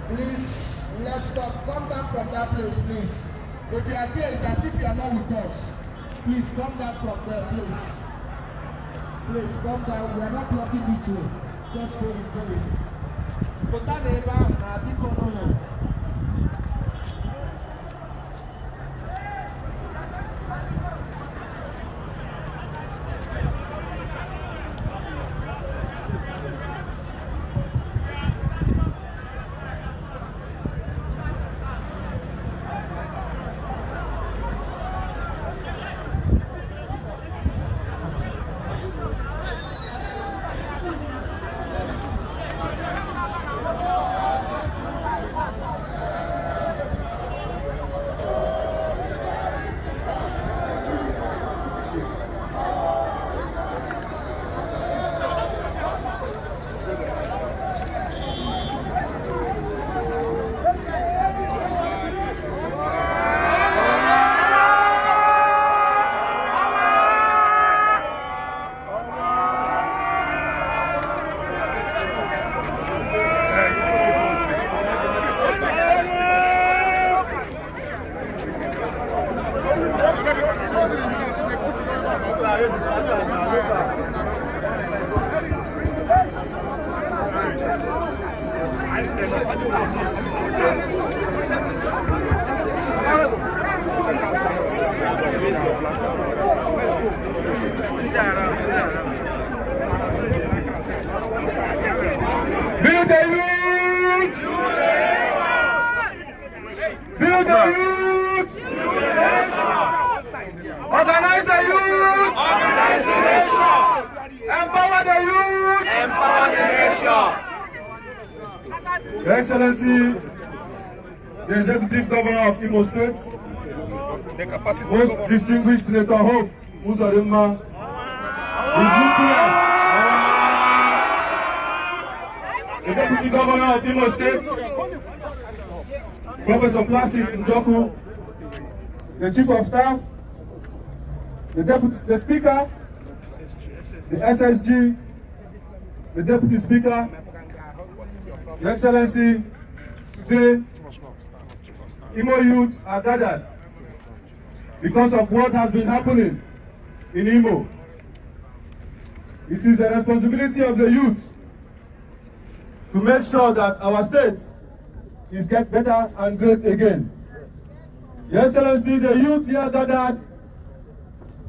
Please, let's stop. Come down from that place, please. If you are here, it's as if you are not with us. Please come down from there, please. Please come down. We are not blocking this way. Just go in. But that neighbor, I think on. Build the youth! Build the youth! Organize the youth! Organize the nation! Empower the youth! Empower the nation! Your Excellency, the Executive Governor of Imo State, most distinguished Senator Hope Uzodimma, His Influence, the Deputy Governor of Imo State, Professor Placid Njoku, the Chief of Staff, the Speaker, the SSG, the Deputy Speaker, Your Excellency, today, Imo youths are gathered because of what has been happening in Imo. It is the responsibility of the youth to make sure that our state is get better and great again. Your Excellency, the youth here gathered,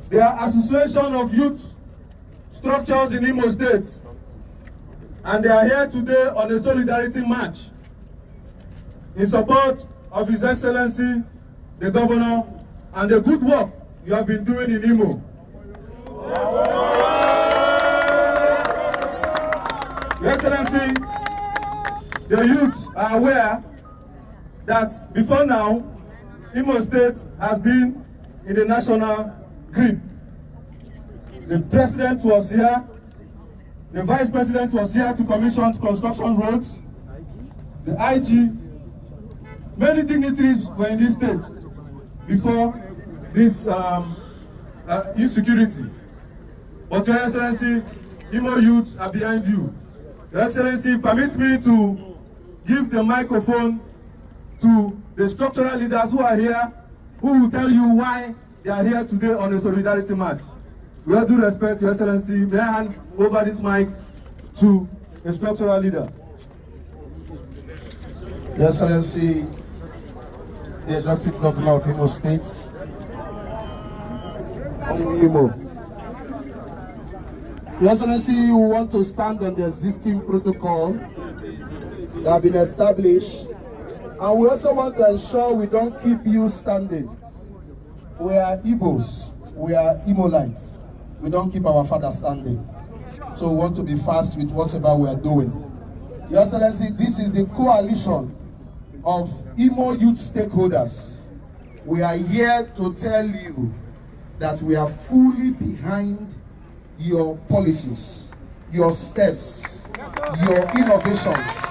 they are association of youth structures in Imo State, and they are here today on a solidarity march in support of His Excellency, the Governor, and the good work you have been doing in Imo. Your Excellency, the youth are aware that before now, Imo State has been in the national grid. The President was here, the Vice President was here to commission construction roads, the IG, many dignitaries were in this state before this insecurity. But Your Excellency, Imo youths are behind you. Your Excellency, permit me to give the microphone to the structural leaders who are here, who will tell you why they are here today on a solidarity march. With all due respect, Your Excellency, may I hand over this mic to a structural leader. Your Excellency, the Executive Governor of Imo State, Imo, Your Excellency, we want to stand on the existing protocol that have been established, and we also want to ensure we don't keep you standing. We are Igbos, we are Imolites. We don't keep our father standing. So we want to be fast with whatever we are doing. Your Excellency, this is the coalition of Imo youth stakeholders. We are here to tell you that we are fully behind your policies, your steps, your innovations,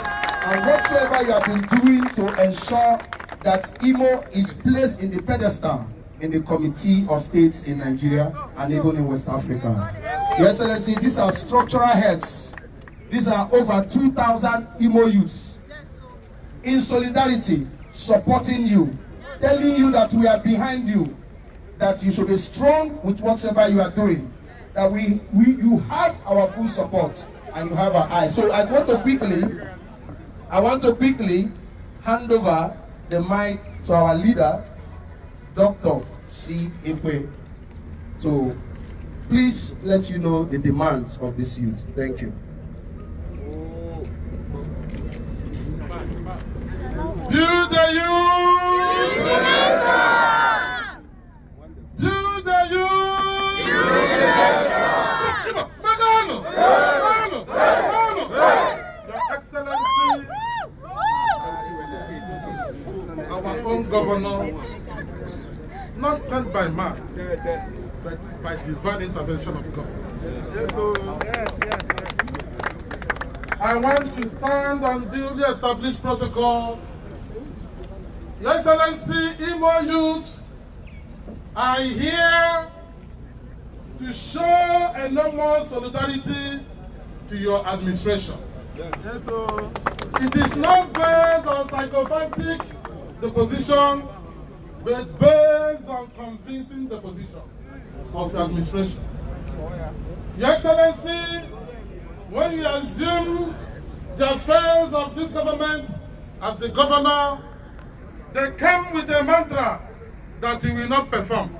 and whatsoever you have been doing to ensure that Imo is placed in the pedestal in the Committee of States in Nigeria and even in West Africa. Your Excellency, these are structural heads. These are over 2,000 Imo youths in solidarity, supporting you, telling you that we are behind you, that you should be strong with whatever you are doing, that you have our full support and you have our eyes. So I want to quickly hand over the mic to our leader, Dr. C. Ekwe, to please let you know the demands of this youth. Thank you. You the youth! You the nation! You the youth! You the nation! Your Excellency, our own governor, not sent by man, but by divine intervention of God. I want to stand on duly established protocol. Your Excellency, Imo youth are here to show enormous solidarity to your administration. It is not based on sycophantic deposition, but based on convincing deposition of the administration. Your Excellency, when you assume the affairs of this government as the governor, they came with a mantra that you will not perform.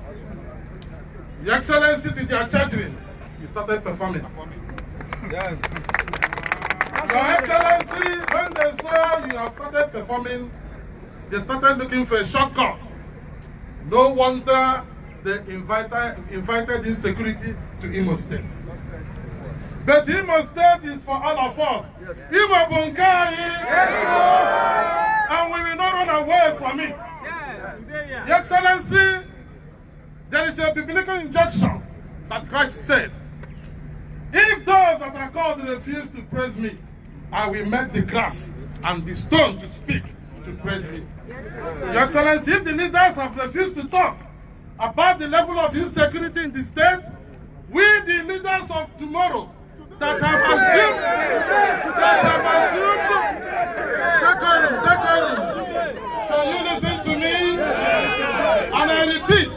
Your Excellency, to their children, you started performing. Yes. Your Excellency, when they saw you have started performing, they started looking for a shortcut. No wonder they invited insecurity to Imo State. But Imo State is for all of us. Yes. Imo Bunkai, yes, and we will not run away from it. Yes. Your Excellency, there is a biblical injunction that Christ said, if those that are called refuse to praise me, I will make the grass and the stone to speak to praise me. Yes, Your Excellency, if the leaders have refused to talk about the level of insecurity in the state, we, the leaders of tomorrow, that have assumed, can you listen to me? And I repeat,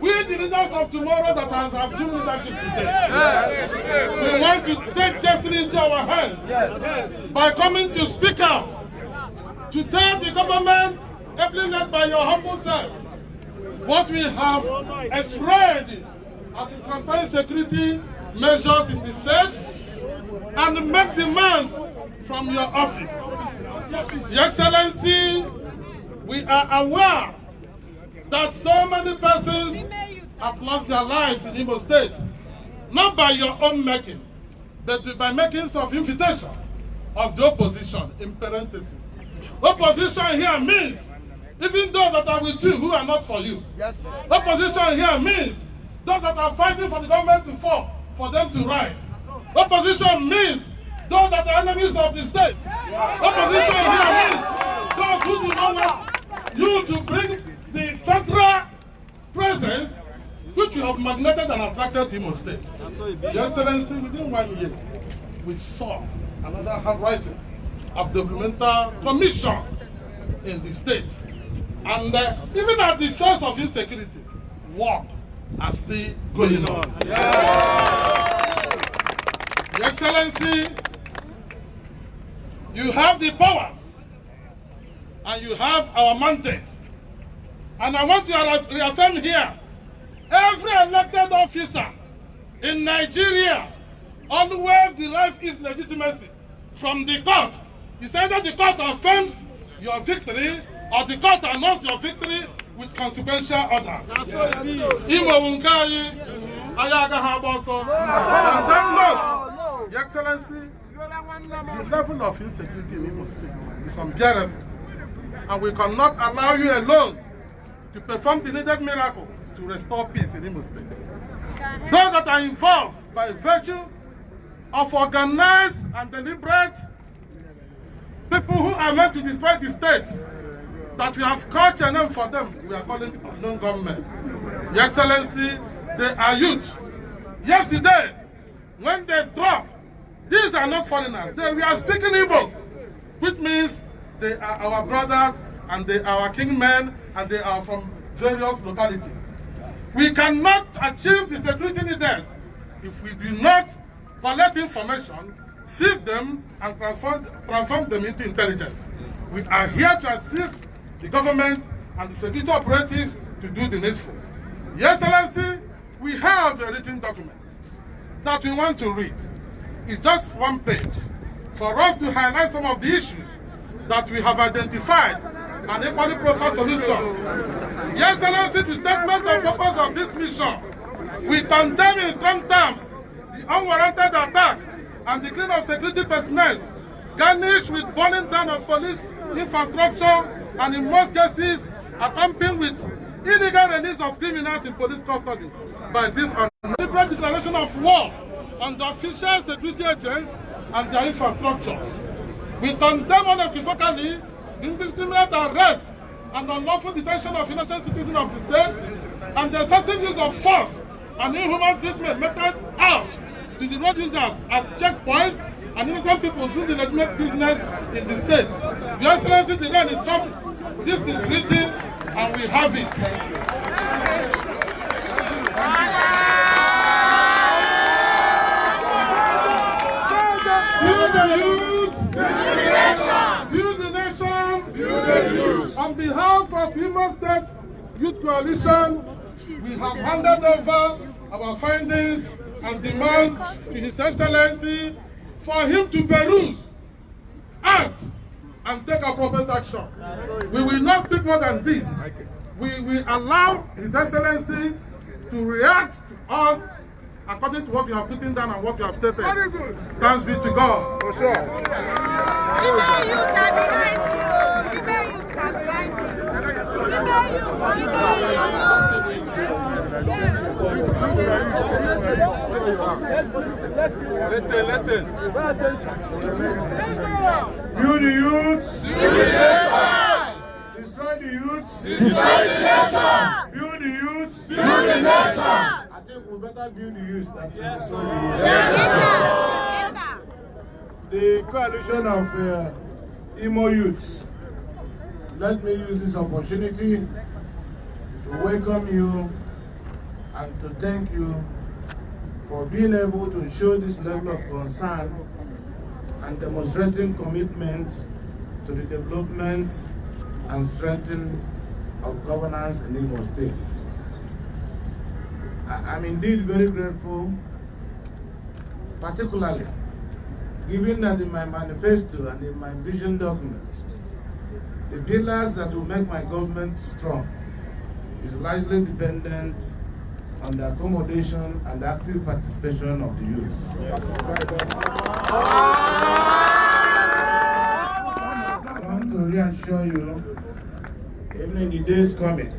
we the leaders of tomorrow that has assumed leadership today, we want to take destiny into our hands by coming to speak out, to tell the government, ably led by your humble self, what we have explained as it concerns security measures in the state, and make demands from your office. Your Excellency, we are aware that so many persons have lost their lives in Imo State, not by your own making, but by making of invitation of the opposition, in parentheses. Opposition here means even those that are with you who are not for you. Yes. Opposition here means those that are fighting for the government to fall, for them to rise. Opposition means those that are enemies of the state. Opposition here means those who do not want you to bring the central presence which you have magneted and attracted to Imo State. Your Excellency, within 1 year, we saw another handwriting of developmental commission in the state. And even at the source of insecurity, work are still going on. Your Excellency, you have the powers and you have our mandate. And I want to reaffirm here, every elected officer in Nigeria always derive its legitimacy from the court. It's either the court affirms your victory or the court announces your victory with consequential order. Imo Wunkai, Ayaga Haboso, and that note, Your Excellency, the level of insecurity in Imo State is unbearable, and we cannot allow you alone to perform the needed miracle to restore peace in Imo State. Those that are involved by virtue of organized and deliberate people who are meant to destroy the state, that we have caught a name for them, we are calling unknown government. Your Excellency, they are youth. Yesterday, when they struck, these are not foreigners. We are speaking Igbo, which means they are our brothers and they are our kingmen and they are from various localities. We cannot achieve the security needed if we do not collect information, sieve them, and transform them into intelligence. We are here to assist the government and the security operatives to do the needful. Your Excellency, we have a written document that we want to read. It's just one page for us to highlight some of the issues that we have identified and equally profile solutions. Your Excellency, the statement of purpose of this mission, we condemn in strong terms the unwarranted attack and the killing of security personnel, garnished with burning down of police infrastructure, and in most cases, accompanied with illegal release of criminals in police custody by this deliberate declaration of war on the official security agents and their infrastructure. We condemn unequivocally the indiscriminate arrest and unlawful detention of innocent citizens of the state and the excessive use of force and inhuman treatment meted out to the road users as checkpoints and innocent people doing the legitimate business in the state. Your Excellency, the land is coming. This is written and we have it. Build the youth, build the nation, build the youth. On behalf of Imo State Youth Coalition, we have handed over our findings and demand to His Excellency for him to peruse, act, and take appropriate action. We will not speak more than this. We will allow His Excellency to react to us according to what we have written down and what we have stated. Thanks be to God. For sure. Listen. Build the youths. Destroy the youths. Destroy the nation. Build the youths. Build the nation. I think we better build the youth than destroy the youth. Yes, sir. The coalition of Imo youths, let me use this opportunity to welcome you and to thank you for being able to show this level of concern and demonstrating commitment to the development and strengthening of governance in Imo State. I'm indeed very grateful, particularly given that in my manifesto and in my vision document, the pillars that will make my government strong is largely dependent on the accommodation and active participation of the youth. I want to reassure you, even in the days coming,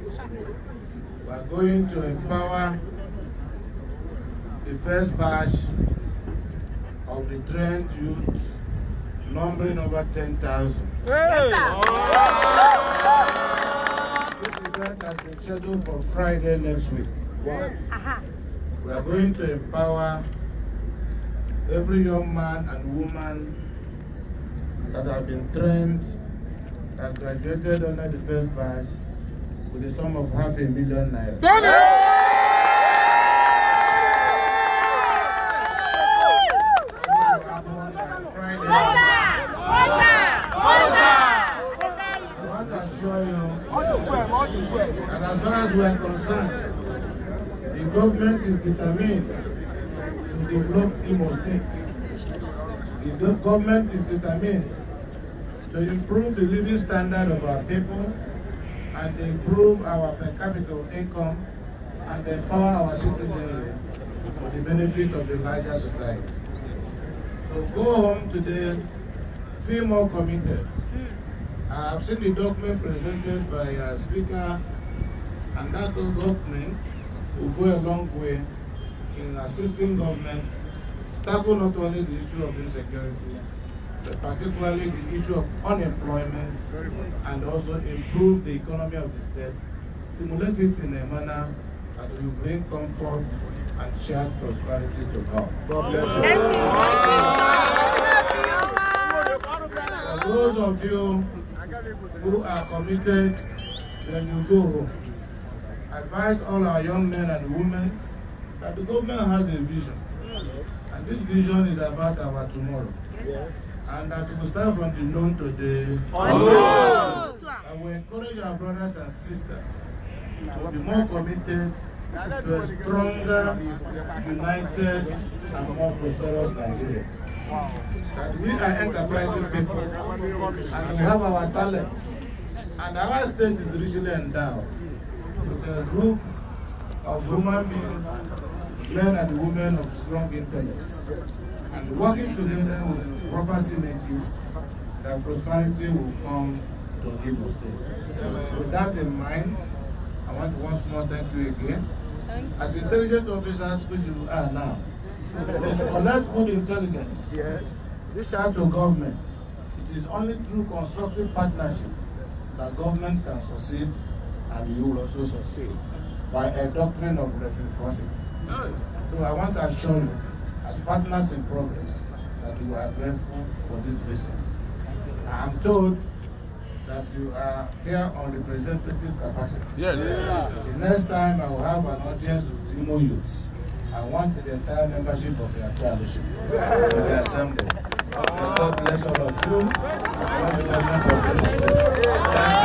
we are going to empower the first batch of the trained youths, numbering over 10,000. This event has been scheduled for Friday next week. Wow. We are going to empower every young man and woman that have been trained, that graduated under the first batch, with a sum of $500,000 naira. And as far as we are concerned, the government is determined to develop Imo State. The government is determined to improve the living standard of our people and improve our per capita income and empower our citizenry for the benefit of the larger society. So go home today, feel more committed. I have seen the document presented by our speaker, and that document will go a long way in assisting government tackle not only the issue of insecurity, but particularly the issue of unemployment, and also improve the economy of the state, stimulate it in a manner that will bring comfort and shared prosperity to all. God bless you. For those of you who are committed, then you go home. Advise all our young men and women that the government has a vision. And this vision is about our tomorrow. Yes. And that we will start from the known to the unknown. And we encourage our brothers and sisters to be more committed to a stronger, united, and more prosperous Nigeria. That we are enterprising people, and we have our talent, and our state is richly endowed with a group of human beings, men and women of strong intellect, and working together with proper synergy, that prosperity will come to Imo State. With that in mind, I want to once more thank you again. As intelligence officers, which you are now, to collect good intelligence, reach out to government. It is only through constructive partnership that government can succeed, and you will also succeed by a doctrine of reciprocity. So I want to assure you, as partners in progress, that you are grateful for this visit. I am told that you are here on representative capacity. Yes. The next time I will have an audience with Imo youths, I want the entire membership of your coalition to be assembled. God bless all of you. And God bless all of you.